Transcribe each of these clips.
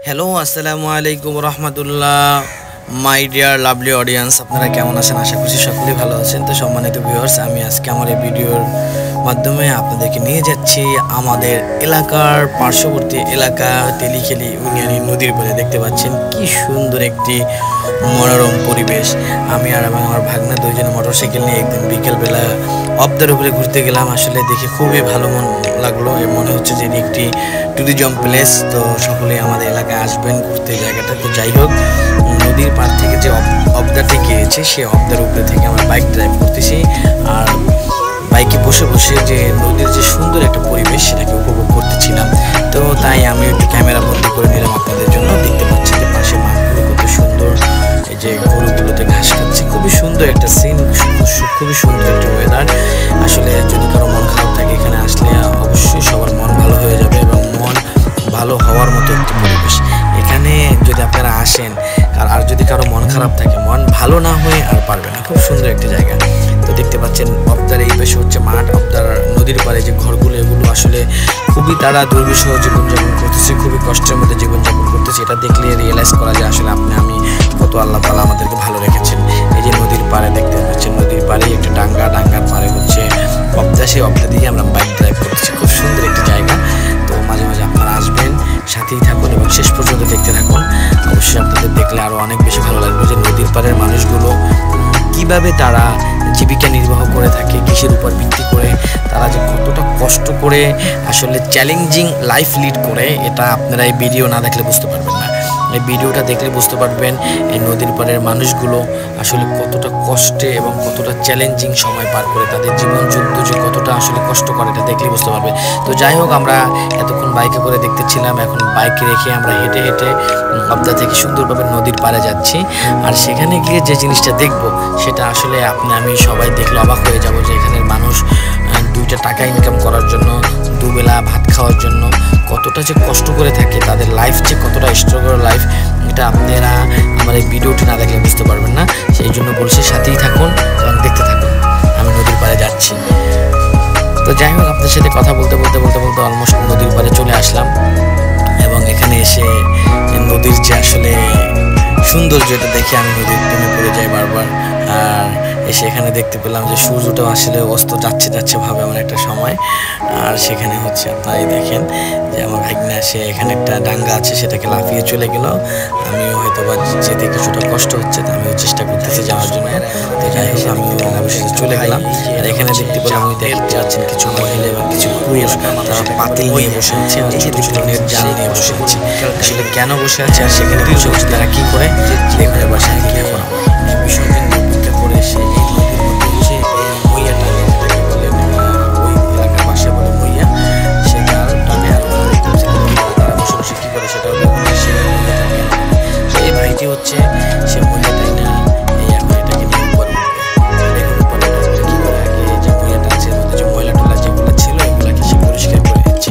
Hello, আসসালামু আলাইকুম রহমতুল্লাহ। My dear lovely audience, আপনারা কেমন আছেন? আশা করছি সকলেই ভালো আছেন। তো সম্মানিত ভিউয়ার্স, আমি আজকে আমার এই ভিডিওর মাধ্যমে আপনাদেরকে নিয়ে যাচ্ছি আমাদের এলাকার পার্শ্ববর্তী এলাকা তেলিখেলি ইউনিয়নে নদীর পাড়ে। দেখতে পাচ্ছেন কি সুন্দর একটি মনোরম পরিবেশ। আমি আর আমার ভাগনা দুইজনে মোটরসাইকেল নিয়ে একদিন বিকেলবেলা অবদার উপরে ঘুরতে গেলাম। আসলে দেখে খুবই ভালো মন লাগলো। মনে হচ্ছে যে এটি একটি ট্যুরিজম প্লেস। তো সকলেই আমাদের এলাকায় আসবেন ঘুরতে জায়গাটা। তো যাই হোক, নদীর পাড় থেকে যে অবদারটি গিয়েছে সেই অবদার উপরে থেকে আমরা বাইক ড্রাইভ করতেছি, আর বাইকে বসে বসে যে নদীর যে সুন্দর একটা পরিবেশ সেটাকে উপভোগ করতেছিলাম। তো তাই আমি একটু ক্যামেরা বন্দি করে নিলাম আপনাদের জন্য। দেখতে পাচ্ছি যে পাশে মাঠগুলো কত সুন্দর, এই যে গরুগুলোতে ঘাস খাচ্ছে, খুবই সুন্দর একটা সিন, খুবই সুন্দর একটা ওয়েদার। আসলে যদি কারো মন খারাপ থাকে এখানে আসলে অবশ্যই সবার মন ভালো হয়ে যাবে এবং মন ভালো হওয়ার মতো একটি পরিবেশ এখানে যদি আপনারা আসেন। আর যদি কারো মন খারাপ থাকে, মন ভালো না হয়ে আর পারবে না। খুব সুন্দর একটি জায়গা। তো দেখতে পাচ্ছেন অবদার এই পাশে হচ্ছে মাঠ, অবদার নদীর পাড়ে যে ঘরগুলো, এগুলো আসলে খুবই তারা দুর্বিষহ জীবনযাপন করতেছে, খুবই কষ্টের মধ্যে জীবনযাপন করতেছে। এটা দেখলে রিয়েলাইজ করা যায় আসলে আমি কত আল্লাহ তাআলা আমাদেরকে ভালো রেখেছেন। এই যে নদীর পাড়ে দেখতে পাচ্ছেন, নদীর পাড়ে একটা ডাঙ্গার পাড়ে হচ্ছে অবদা, সেই অবদা দিয়ে আমরা বাইক ড্রাইভ করতেছি। খুব সুন্দর একটি জায়গা। তো মাঝে মাঝে আপনারা আসবেন, সাথেই থাকুন এবং শেষ পর্যন্ত দেখতে থাকুন। অবশ্যই আপনাদের দেখলে আরও অনেক বেশি ভালো লাগবে যে নদীর পাড়ের মানুষগুলো কিভাবে তারা জীবিকা নির্বাহ করে থাকে, কৃষির উপর ভিত্তি করে তারা যে কতটা কষ্ট করে আসলে চ্যালেঞ্জিং লাইফ লিড করে, এটা আপনারা এই ভিডিও না দেখলে বুঝতে পারবেন না। এই ভিডিওটা দেখলে বুঝতে পারবেন এই নদীর পাড়ের মানুষগুলো আসলে কতটা কষ্টে এবং কতটা চ্যালেঞ্জিং সময় পার করে, তাদের জীবন যুদ্ধ যে কতটা আসলে কষ্ট করে, এটা দেখলে বুঝতে পারবে। তো যাই হোক, আমরা এতক্ষণ বাইকে করে দেখতেছিলাম, এখন বাইকে রেখে আমরা হেঁটে হেঁটে অবদা থেকে সুন্দরভাবে নদীর পাড়ে যাচ্ছি। আর সেখানে গিয়ে যে জিনিসটা দেখব সেটা আসলে আমি সবাই দেখলে অবাক হয়ে যাব যে এখানের মানুষ দুইটা টাকা ইনকাম করার জন্য, দুবেলা ভাত খাওয়ার জন্য কতটা যে কষ্ট করে থাকে, তাদের লাইফ যে কতটা স্ট্রাগল লাইফ, এটা আপনারা আমার এই ভিডিওটি না দেখলে বুঝতে পারবেন না। সেই জন্য বলছি সাথেই থাকুন এবং দেখতে থাকুন। আমি নদীর পাড়ে যাচ্ছি। তো যাই হোক, আপনার সাথে কথা বলতে অলমোস্ট নদীর পাড়ে চলে আসলাম এবং এখানে এসে নদীর যে আসলে সৌন্দর্যটা দেখে আমি নদীর প্রেমে পড়ে যাই বারবার। আর এসে এখানে দেখতে পেলাম যে সূর্যটা আসলে অস্ত যাচ্ছে ভাবে আমার একটা সময়। আর সেখানে হচ্ছে আপনারাই দেখেন যে আমার ভাগ্নে আসে, এখানে একটা ডাঙ্গা আছে, সেটাকে লাফিয়ে চলে গেল। আমিও হয়তো বা যেতে কিছুটা কষ্ট হচ্ছে, তো আমিও চেষ্টা করতেছি যাওয়ার জন্য। তো যাই হোক, আমিও অবশ্যই চলে গেলাম। আর এখানে দেখতে পেলাম, আমি দেখতে পাচ্ছেন কিছু মহিলা এবং কিছু পুরুষ, তারা পাতিল নিয়ে বসে আছে, ছোট ছোট নেট জাল নিয়ে বসে আছে। আসলে কেন বসে আছে আর সেখানে বসে বসে তারা কি করে দেখতে পাচ্ছে নাকি এখন বিসর্জন অপেক্ষা করে এসে এই নদীর মধ্যে হচ্ছে এই মইয়াটা, যেটাকে বলে ওই এলাকার ভাষায় বলে মইয়া, সে জাল টানে আর তারা বসে বসে কি করে সেটাও দেখুন। সে এই ভাইটি হচ্ছে সে মইয়াটাই না, এই এখন এটাকে নিয়ে উপরে উঠবে। দেখুন উপরে কি করে আগে যে মইয়াটা আছে, যে ময়লা টলা যেগুলো ছিল এগুলাকে সে পরিষ্কার করে দিচ্ছে।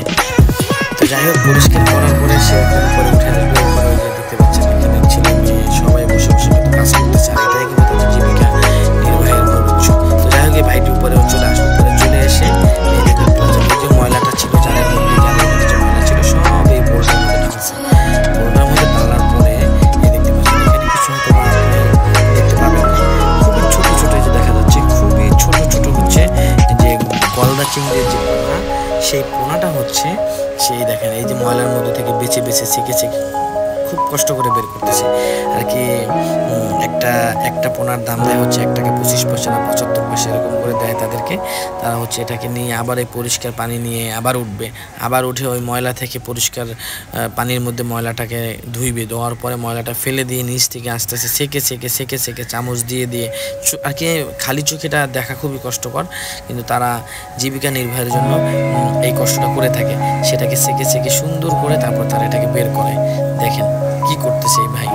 তো যাই হোক, পরিষ্কার করার পরে সে এখন উপরে উঠে আসবে। উপরে দেখতে পাচ্ছেন এখানে ছেলে মেয়ে সবাই বসে বসে কিন্তু কাজ করতেছে, আর এটাই কিন্তু তাদের জীবিকা নির্বাহের মূল উৎস। তো যাই হোক, এই ভাইটি উপরেও চলে আসবে। উপরে চলে এসে এই দেখতে পাচ্ছেন যে ময়লাটা ছিল জালের মধ্যে যে ময়লা ছিল সব এই বোলটার মধ্যে ঢালছে। বোলটার মধ্যে ঢালার পরে এই দেখতে পাচ্ছেন এখানে কিছু হয়তো আপনি দেখতে পাবেন না, খুবই ছোট ছোট যে দেখা যাচ্ছে, খুবই ছোট ছোট হচ্ছে যে গলদা চিংড়ির যে পোনা, সেই পোনাটা হচ্ছে সেই দেখেন এই যে ময়লার মধ্যে থেকে বেছে ছেঁকে খুব কষ্ট করে বের করতেছে আর কি। একটা পোনার দাম দেয় হচ্ছে 1 টাকা 25 পয়সা না 75 পয়সা এরকম করে দেয় তাদেরকে। তারা হচ্ছে এটাকে নিয়ে আবার এই পরিষ্কার পানি নিয়ে আবার উঠবে, আবার উঠে ওই ময়লা থেকে পরিষ্কার পানির মধ্যে ময়লাটাকে ধুইবে। ধোয়ার পরে ময়লাটা ফেলে দিয়ে নিচ থেকে আস্তে আস্তে সেকে চামচ দিয়ে আর কি। খালি চোখেটা দেখা খুবই কষ্টকর, কিন্তু তারা জীবিকা নির্বাহের জন্য এই কষ্টটা করে থাকে। সেটাকে সেকে সুন্দর করে তারপর তারা এটাকে বের করে। দেখেন কি করতেছে এই ভাই।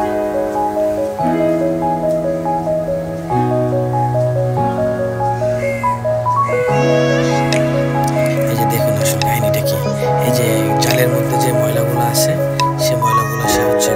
এই যে দেখুন আসলে কাহিনীটা কি, এই যে জালের মধ্যে যে ময়লাগুলো আছে সে ময়লাগুলো সে হচ্ছে